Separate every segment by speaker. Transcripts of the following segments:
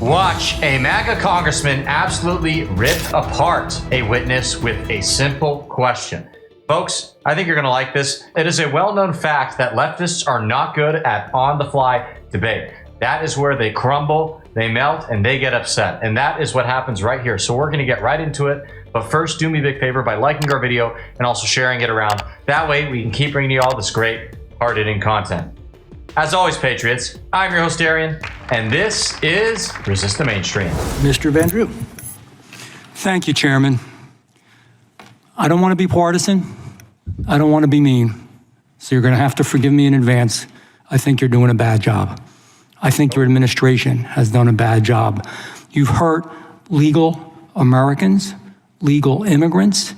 Speaker 1: Watch a MAGA congressman absolutely rip apart a witness with a simple question. Folks, I think you're going to like this. It is a well-known fact that leftists are not good at on-the-fly debate. That is where they crumble, they melt, and they get upset. And that is what happens right here. So we're going to get right into it. But first, do me a big favor by liking our video and also sharing it around. That way, we can keep bringing you all this great, hard-hitting content. As always, Patriots, I'm your host, Darian, and this is Resist the Mainstream.
Speaker 2: Mr. Van Drew. Thank you, Chairman. I don't want to be partisan. I don't want to be mean. So you're going to have to forgive me in advance. I think you're doing a bad job. I think your administration has done a bad job. You've hurt legal Americans, legal immigrants,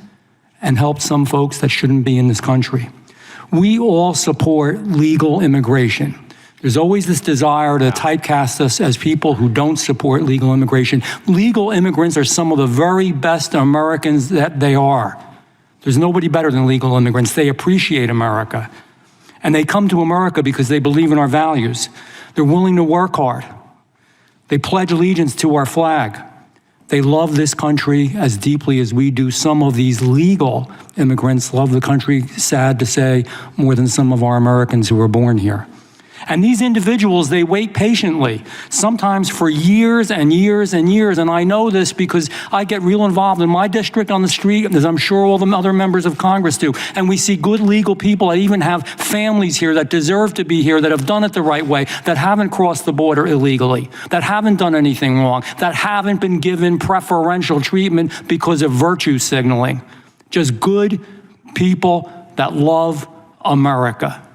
Speaker 2: and helped some folks that shouldn't be in this country. We all support legal immigration. There's always this desire to typecast us as people who don't support legal immigration. Legal immigrants are some of the very best Americans that they are. There's nobody better than legal immigrants. They appreciate America. And they come to America because they believe in our values. They're willing to work hard. They pledge allegiance to our flag. They love this country as deeply as we do. Some of these legal immigrants love the country, sad to say, more than some of our Americans who were born here. And these individuals, they wait patiently, sometimes for years and years and years. And I know this because I get real involved in my district on the street, as I'm sure all the other members of Congress do. And we see good legal people that even have families here that deserve to be here, that have done it the right way, that haven't crossed the border illegally, that haven't done anything wrong, that haven't been given preferential treatment because of virtue signaling. Just good people that love America.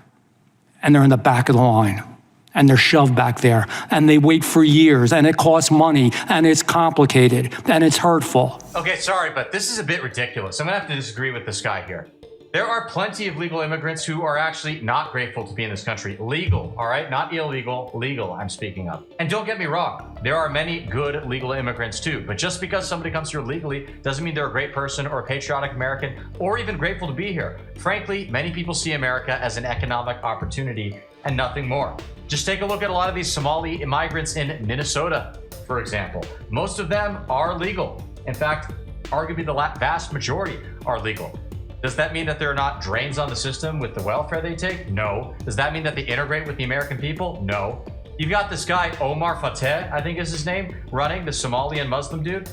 Speaker 2: And they're in the back of the line, and they're shoved back there, and they wait for years, and it costs money, and it's complicated, and it's hurtful.
Speaker 1: Okay, sorry, but this is a bit ridiculous. I'm gonna have to disagree with this guy here. There are plenty of legal immigrants who are actually not grateful to be in this country. Legal, all right? Not illegal, legal, I'm speaking of. And don't get me wrong, there are many good legal immigrants too, but just because somebody comes here legally doesn't mean they're a great person or a patriotic American or even grateful to be here. Frankly, many people see America as an economic opportunity and nothing more. Just take a look at a lot of these Somali migrants in Minnesota, for example. Most of them are legal. In fact, arguably the vast majority are legal. Does that mean that they're not drains on the system with the welfare they take? No. Does that mean that they integrate with the American people? No. You've got this guy, Omar Fateh, I think is his name, running, the Somalian Muslim dude.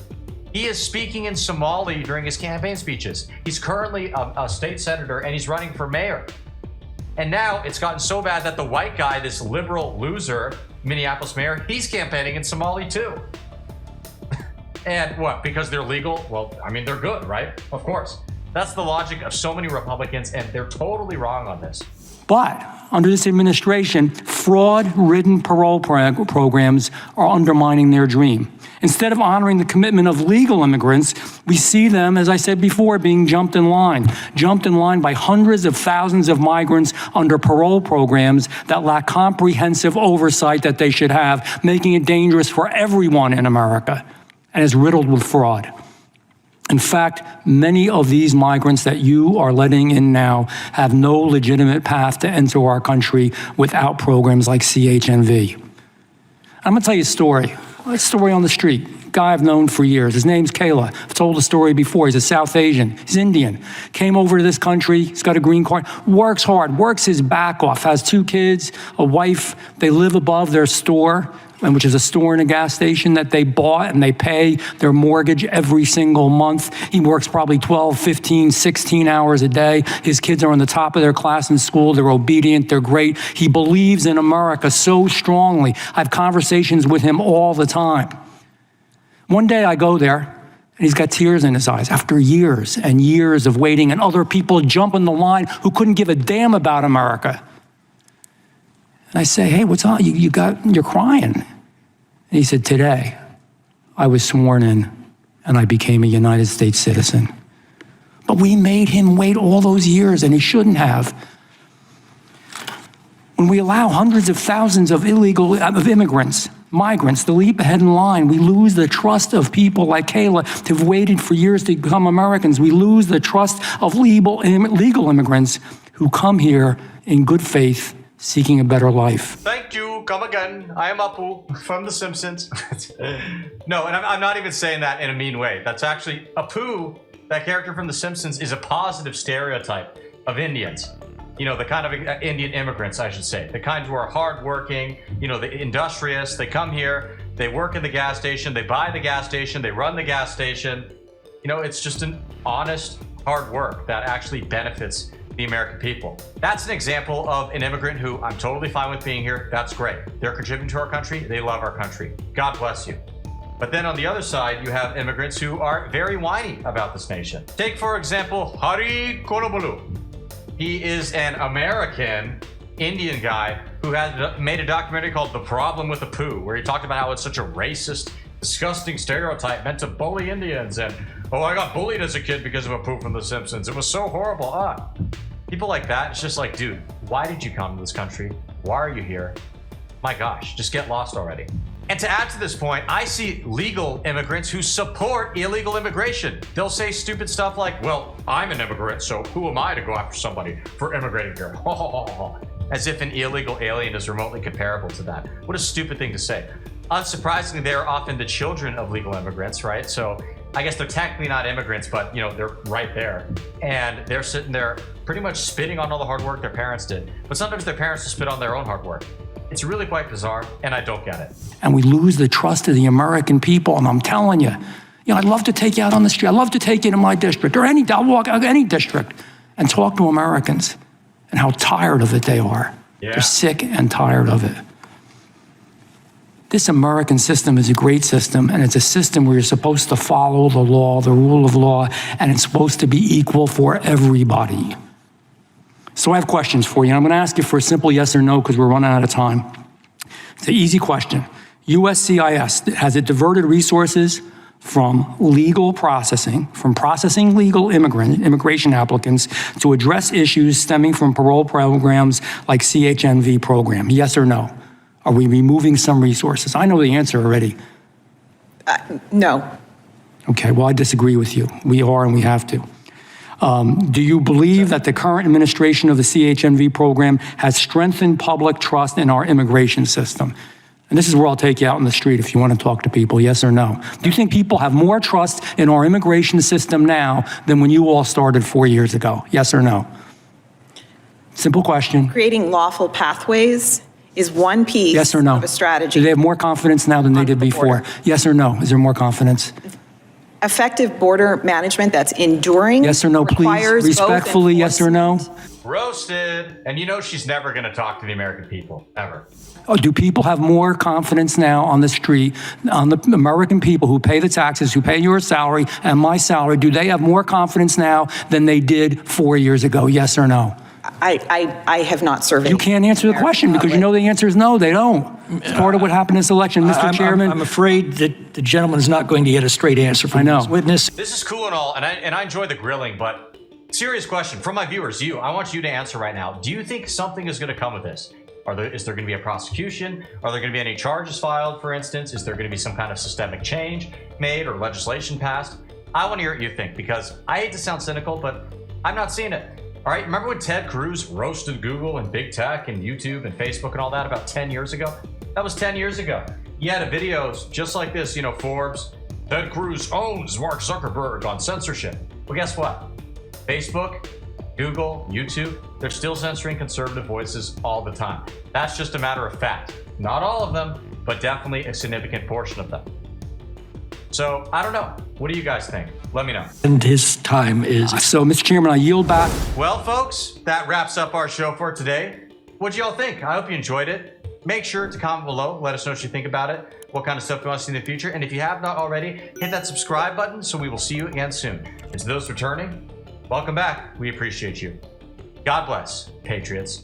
Speaker 1: He is speaking in Somali during his campaign speeches. He's currently a state senator and he's running for mayor. And now it's gotten so bad that the white guy, this liberal loser, Minneapolis mayor, he's campaigning in Somali too. And what, because they're legal? Well, I mean, they're good, right? Of course. That's the logic of so many Republicans, and they're totally wrong on this.
Speaker 2: But under this administration, fraud-ridden parole programs are undermining their dream. Instead of honoring the commitment of legal immigrants, we see them, as I said before, being jumped in line by hundreds of thousands of migrants under parole programs that lack comprehensive oversight that they should have, making it dangerous for everyone in America, and is riddled with fraud. In fact, many of these migrants that you are letting in now have no legitimate path to enter our country without programs like CHNV. I'm gonna tell you a story on the street. A guy I've known for years. His name's Kayla. I've told the story before. He's a South Asian. He's Indian. Came over to this country. He's got a green card. Works hard. Works his back off. Has 2 kids, a wife. They live above their store, which is a store and a gas station that they bought, and they pay their mortgage every single month. He works probably 12, 15, 16 hours a day. His kids are on the top of their class in school. They're obedient. They're great. He believes in America so strongly. I have conversations with him all the time. One day I go there, and he's got tears in his eyes after years and years of waiting, and other people jump in the line who couldn't give a damn about America. And I say, hey, what's on? You're crying. And he said, today, I was sworn in and I became a United States citizen. But we made him wait all those years, and he shouldn't have. When we allow hundreds of thousands of immigrants, migrants, to leap ahead in line, we lose the trust of people like Kayla who've waited for years to become Americans. We lose the trust of legal immigrants who come here in good faith, seeking a better life.
Speaker 1: Thank you. Apu, come again. I am Apu from The Simpsons. No, and I'm not even saying that in a mean way. That's actually Apu, that character from The Simpsons, is a positive stereotype of Indians. You know, the kind of Indian immigrants, I should say. The kind who are hardworking, you know, the industrious. They come here, they work in the gas station, they buy the gas station, they run the gas station. You know, it's just an honest, hard work that actually benefits the American people. That's an example of an immigrant who I'm totally fine with being here. That's great. They're contributing to our country. They love our country. God bless you. But then on the other side, you have immigrants who are very whiny about this nation. Take, for example, Hari Kolobolu. He is an American Indian guy who has made a documentary called The Problem with Apu, where he talked about how it's such a racist, disgusting stereotype meant to bully Indians. And, oh, I got bullied as a kid because of Apu from The Simpsons. It was so horrible. People like that, it's just like, dude, why did you come to this country? Why are you here? My gosh, just get lost already. And to add to this point, I see legal immigrants who support illegal immigration. They'll say stupid stuff like, well, I'm an immigrant, so who am I to go after somebody for immigrating here? As if an illegal alien is remotely comparable to that. What a stupid thing to say. Unsurprisingly, they're often the children of legal immigrants, right? So I guess they're technically not immigrants, but you know, they're right there. And they're sitting there pretty much spitting on all the hard work their parents did. But sometimes their parents will spit on their own hard work. It's really quite bizarre, and I don't get it.
Speaker 2: And we lose the trust of the American people. And I'm telling you, I'd love to take you out on the street. I'd love to take you to my district or I'll walk out any district and talk to Americans and how tired of it they are.
Speaker 1: Yeah.
Speaker 2: They're sick and tired of it. This American system is a great system, and it's a system where you're supposed to follow the law, the rule of law, and it's supposed to be equal for everybody. So I have questions for you. I'm going to ask you for a simple yes or no because we're running out of time. It's an easy question. USCIS, has it diverted resources from legal processing, from processing legal immigration applicants to address issues stemming from parole programs like CHNV program? Yes or no? Are we removing some resources? I know the answer already.
Speaker 3: No.
Speaker 2: Okay, well, I disagree with you. We are and we have to. Do you believe that the current administration of the CHNV program has strengthened public trust in our immigration system? And this is where I'll take you out in the street if you want to talk to people, yes or no. Do you think people have more trust in our immigration system now than when you all started 4 years ago? Yes or no? Simple question.
Speaker 3: Creating lawful pathways is one piece
Speaker 2: Yes or no?
Speaker 3: of a strategy.
Speaker 2: Do they have more confidence now than they did before? Yes or no? Is there more confidence?
Speaker 3: Effective border management that's enduring.
Speaker 2: Yes or no, please?
Speaker 3: Requires
Speaker 2: Respectfully, yes or no?
Speaker 1: Roasted. And you know she's never going to talk to the American people, ever.
Speaker 2: Oh, do people have more confidence now on the street, on the American people who pay the taxes, who pay your salary and my salary? Do they have more confidence now than they did 4 years ago? Yes or no?
Speaker 3: I have not surveyed.
Speaker 2: You can't answer the question because you know the answer is no, they don't. It's part of what happened in this election, Mr. Chairman.
Speaker 4: I'm afraid that the gentleman is not going to get a straight answer from his witness.
Speaker 1: This is cool and all, and I enjoy the grilling, but serious question from my viewers, I want you to answer right now. Do you think something is going to come of this? Is there going to be a prosecution? Are there going to be any charges filed, for instance? Is there going to be some kind of systemic change made or legislation passed? I want to hear what you think because I hate to sound cynical, but I'm not seeing it. All right, remember when Ted Cruz roasted Google and big tech and YouTube and Facebook and all that about 10 years ago? That was 10 years ago. He had videos just like this, Forbes, Ted Cruz owns Mark Zuckerberg on censorship. Well, guess what? Facebook, Google, YouTube, they're still censoring conservative voices all the time. That's just a matter of fact. Not all of them, but definitely a significant portion of them. So, I don't know. What do you guys think? Let me know.
Speaker 4: And his time is...
Speaker 2: So, Mr. Chairman, I yield back.
Speaker 1: Well, folks, that wraps up our show for today. What'd y'all think? I hope you enjoyed it. Make sure to comment below. Let us know what you think about it. What kind of stuff you want to see in the future. And if you have not already, hit that subscribe button so we will see you again soon. And to those returning, welcome back. We appreciate you. God bless, Patriots.